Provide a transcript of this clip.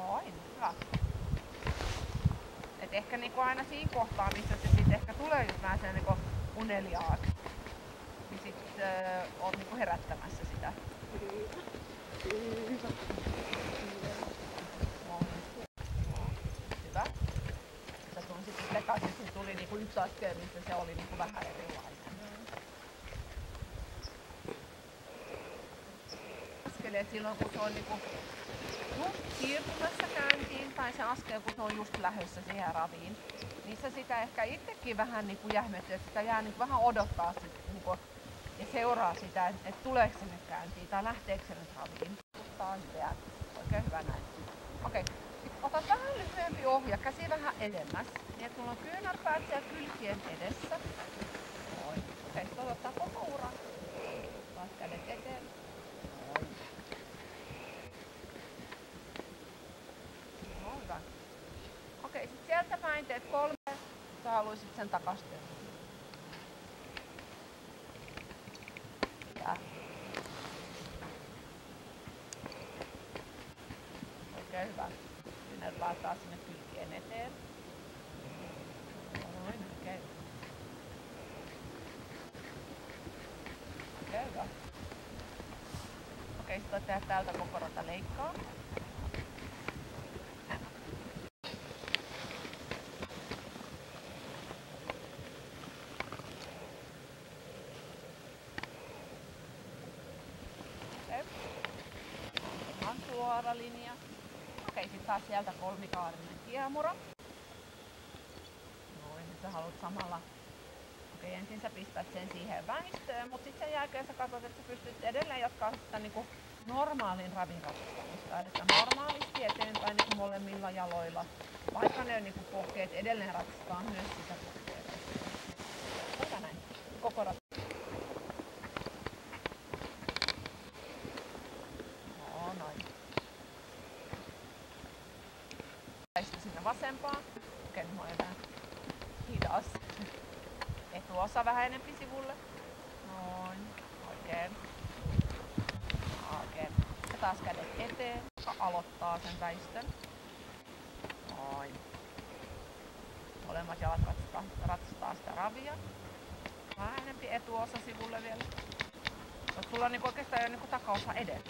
Noin, hyvä. Et ehkä niinku aina siinä kohtaa, missä se sit ehkä tulee just vähän sen niinku uneliaaksi, niin sit oot niinku herättämässä sitä. Hyvä. Sä tunsit sekaisin, että tuli niinku yksi askel, missä se oli niinku vähän erilainen. Askeleet silloin, kun se on niinku just siirtymässä käyntiin, tai se askel, kun se on just lähdössä siihen raviin, niin sä sitä ehkä itsekin vähän niinku jähmetty, että sitä jää niinku vähän odottaa sit, niinku, ja seuraa sitä, että tuleeko se nyt käyntiin tai lähteekö se nyt raviin. Oikein hyvä näin. Okei. Ota vähän lyhyempi ohja, käsi vähän edemmäs, niin että mulla on kyynärpäät siellä kylkien edessä. Noin. Okei, ottaa koko ura. Taas kädet eteen. Noin. No hyvä. Okei, sit sieltä päin teet 3. Sä haluisit sen takasteen. Oikein hyvä. Kyynärpäät taas sinne kylkien eteen. Noin, okei. Oikein hyvä. Okei, sit voit tehdä täältä koko rata leikkaa. Ihan suora linja. Okei, sit taas sieltä kolmikaarinen kiemura. Noin, nyt sä haluat samalla. Okei, ensin sä pistät sen siihen väistöön, mutta sitten sen jälkeen sä katsot, että sä pystyt edelleen jatkaa sitä niinku normaalin ravin ratsastamista. Eli normaalisti eteenpäin niinku molemmilla jaloilla. Vaikka ne niinku pohkeet edelleen ratsastaa myös sitä pohkeet. Hyvä näin. Koko ratsastaa. No noin. Väistö sinne vasempaan. Okei, nyt mä oon vähän hidas. Etuosa vähän enempi sivulle. Noin. Oikein. Oikein. Ja taas kädet eteen, joka aloittaa sen väistön. Noin. Molemmat jalat ratsastaa sitä ravia. Vähän enempi etuosa sivulle vielä. Sulla on niinku oikeastaan jo niinku takaosa edellä.